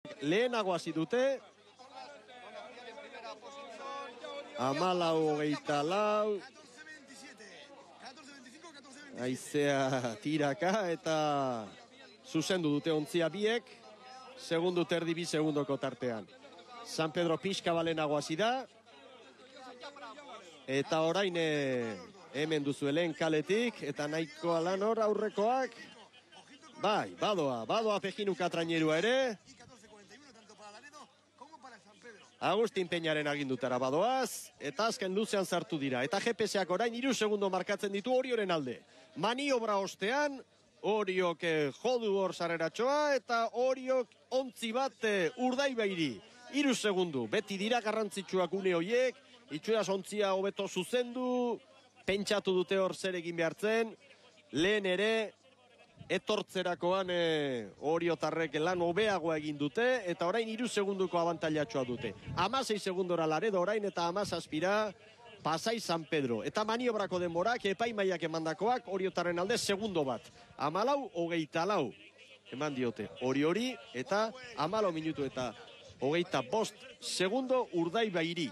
lehenago hasi dute. 14-24. Aizea tiraka eta zuzendu dute ontzia biek. Segundu terdi bi segundoko tartean. San Pedro pixka balenago hasi da. Eta orain hemen duzuelen kaletik. Eta nahikoa lan hor aurrekoak. Bai, badoa Pejinuka trainerua ere. Agustin Peñaren agindutara badoaz. Eta azken luzean sartu dira. Eta GPS-ak orain 3 segundo markatzen ditu Orioren alde. Maniobra ostean, Oriok jodu hor sarreratxoa. Eta Oriok ontzi bat Urdaibairi. 3 segundu. Beti dira garrantzitsuak une hoiek. Itxuraz ontzia hobeto zuzendu. Pentsatu dute hor zer egin behartzen. Lehen ere etortzerakoan Oriotarrek lan hobeagoa egin dute. Eta orain 3 segunduko abantailatxoa dute. 16 segundora Laredo orain eta 17ra Pasai San Pedro. Eta maniobrako denborak epaimaiak emandakoak Oriotarren alde segundo bat. 14-24 eman diote hori eta 14 minutu eta 25 segundo Urdaibairi.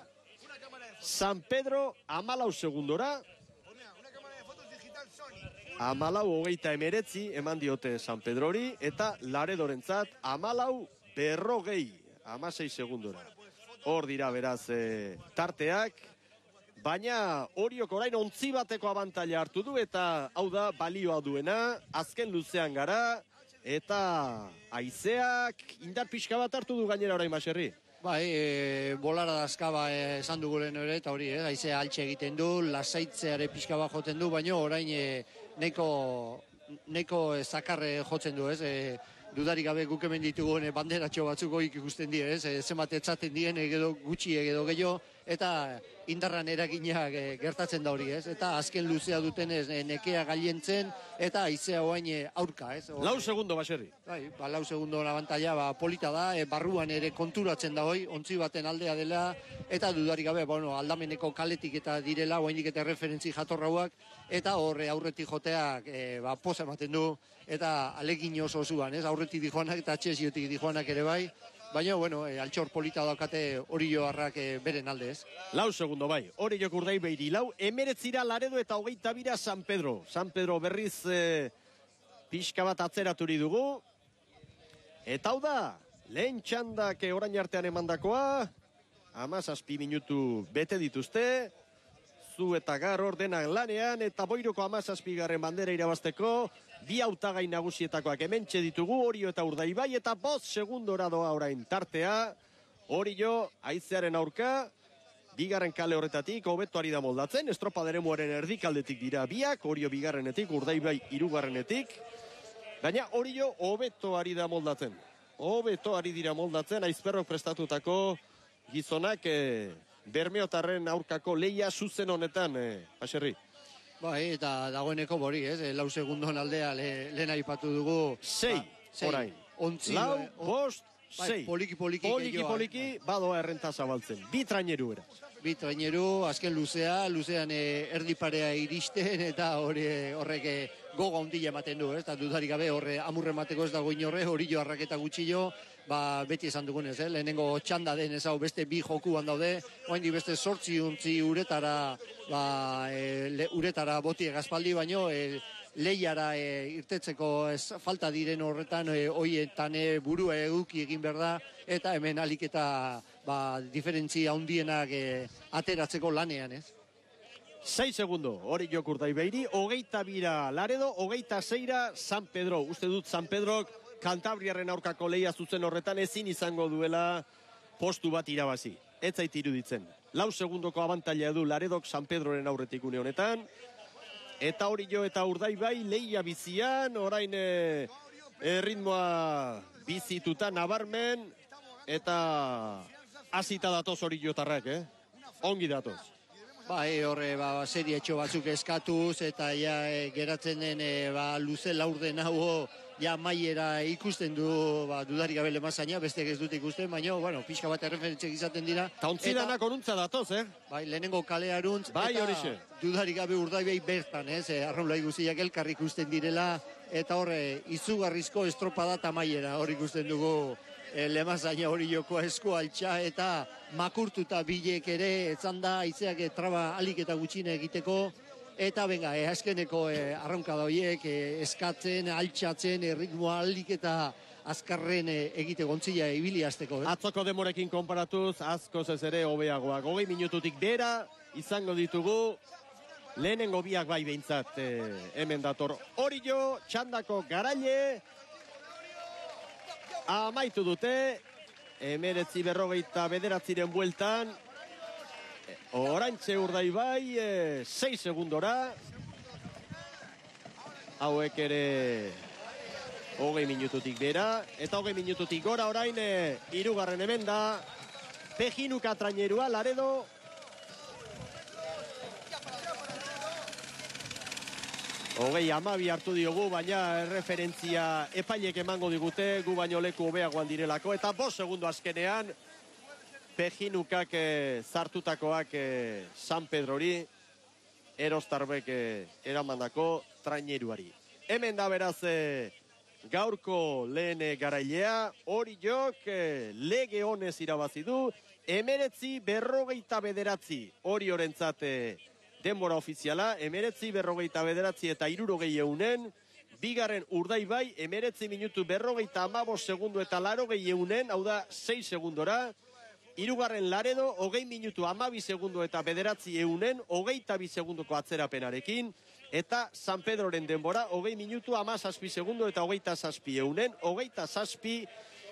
San Pedro 14 segundora. 14-29 eman diote San Pedrori eta Laredorentzat 14-40 16 segundora. Hor dira beraz tarteak, baina Oriok orain ontzi bateko abantaila hartu du eta hau da balioa duena, azken luzean gara eta haizeak indar pixka bat hartu du gainera orain Baserri. Bai, bolara dazkaba esan dugu lehen ere, eta hori, haizea altxe egiten du, lasaitzeare pixka bat joten du, baina orain neko zakarre jotzen du, ez? Dudarik gabe guk hemen ditugun banderatxo batzuk goik ikusten die, ez? Zenbat etzaten dien, edo gutxi, edo gehiago, eta indarran eraginak gertatzen da hori, ez? Eta azken luzea duten ez, nekea galientzen, eta haizea oain aurka, ez? Lau segundo Baserri. Bai, lau segundo abantaila polita da, barruan ere konturatzen da hoi, ontzi baten aldea dela, eta dudarik gabe, aldameneko kaletik eta direla, oainik eta referentzi jatorrauak, eta horre aurretik joteak poza ematen du, eta alegin oso zuan, ez? Aurretik dijoanak eta atxesiotik dijoanak ere bai, baina, altxor polita daukate Orioarrak beren alde, ez? Lau segundo bai, Oriok Urdaibairi lau, 19 Laredo eta 22 San Pedro. San Pedro berriz pixka bat atzeraturi dugu. Eta hau da, lehen txandak orain artean emandakoa, 17 minutu bete dituzte, Zu eta Gar ordenak lanean, eta Boiroko 17garren bandera irabazteko, bi hautagai nagusietakoak hementxe ditugu, Orio eta Urdaibai, eta 5 segundora doa orain tartea, Orio haizearen aurka, bigarren kale horretatik, hobeto ari da moldatzen, estropaderemuaren erdikaldetik dira biak, Orio bigarrenetik, Urdaibai hirugarrenetik, baina Orio hobeto ari da moldatzen. Hobeto ari dira moldatzen, aizperrok prestatutako gizonak Bermeotarren aurkako leia zuzen honetan, Baserri. Bai, eta dagoeneko bori, ez? Lau segundon aldea lehen aipatu dugu. 6, orain. Lau, 5, 6. Poliki, badoa errenta zabaltzen. Bi traineru era. Bi traineru, azken luzean erdiparea iristen, eta horrek goga ondila ematen du, ez? Eta dudarik gabe horre amurre mateko ez dago inorre, hori jo arraketa gutxillo, beti esan dugunez, lehenengo txanda den ez hau beste bi jokuan daude, oaindi beste 8 untzi uretara boti egazpaldi, baino lehiara irtetzeko falta diren horretan hoietan burua eguki egin behar da, eta hemen alik eta diferentzia handienak ateratzeko lanean, ez? 6 segundo, hori Jok Urdaibairi, 22 Laredo, 26 San Pedro. Uste dut San Pedrok Kantabriarren aurkako lehia zuzen horretan ezin izango duela postu bat irabazi. Ez zait iruditzen. 4 segundoko abantaila du Laredok San Pedroren aurretik une honetan. Eta hori jo eta Urdaibai lehia bizian, orain ritmoa bizituta nabarmen, eta hasita datoz hori jotarrak, ongi datoz. Bai, horre, serie etxo batzuk eskatuz, eta geratzen den luze laurden hau maiera ikusten du, dudarik gabe lemazaina, bestek ez dut ikusten, baina, pixka bat erreferentziak izaten dira. Ta ontzidanak oruntza datoz, Bai, lehenengo kale aruntz, bai, eta dudarik gabe Urdaibai bertan, arraunlai guztiak elkar ikusten direla, eta horre, izugarrizko estropada eta maiera, hor ikusten dugu Lemazaina hori joko esku altxa eta makurtuta bilek ere etzan da aizeak traba alik eta gutxine egiteko. Eta benga, azkeneko arraunka da horiek eskatzen, altxatzen, ritmoa alik eta azkarren egite gontzila ibili azteko. Atzoko demorekin konparatuz, askoz ez ere hobeagoak. 20 minututik bera izango ditugu, lehenengo biak bai behintzat hemen dator. Orio, txandako Garaile, amaitu dute, 19:49 bueltan, Oraintxe Urdaibai, 6 segundora, hauek ere 20 minututik bera, eta 20 minututik gora orain, hirugarren hemen da, Pejinuka trainerua, Laredo, Hogei amabi hartu diogu, baina referentzia epailek emango digute, gu baino leku hobeagoan direlako, eta 5 segundo azkenean, Pejinukak zartutakoak San Pedrori, Erostarbek eramandako traineruari. Hemen da beraz gaurko lehen Garailea, Oriok lege honez irabazi du, 19:49 Oriorentzat denbora ofiziala, 19:49 eta 60 bigarren Urdaibai, 19:45 segundo eta 80 hau da 6 segundora, hirugarren Laredo, 20 minutu 12 segundo eta 900 22 segundoko atzerapenarekin, eta San Pedroren denbora, 20 minutu 17 segundo eta 27 27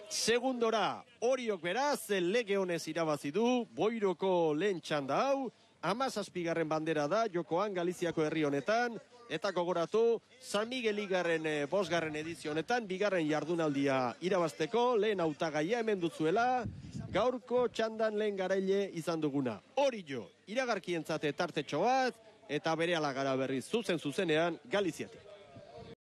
segundora. Oriok beraz, lege honez irabazi du, Boiroko lehen txanda hau, 17. bandera da, jokoan Galiziako herri honetan, eta gogoratu, San Miguel Ligarren 5. edizio honetan, 2. jardunaldia irabazteko, lehen hautagaia hemen dutzuela, gaurko txandan lehen Garaile izan duguna. Orio, iragarkientzate tartetxo bat, eta berehala gara berriz zuzenean Galiziatik.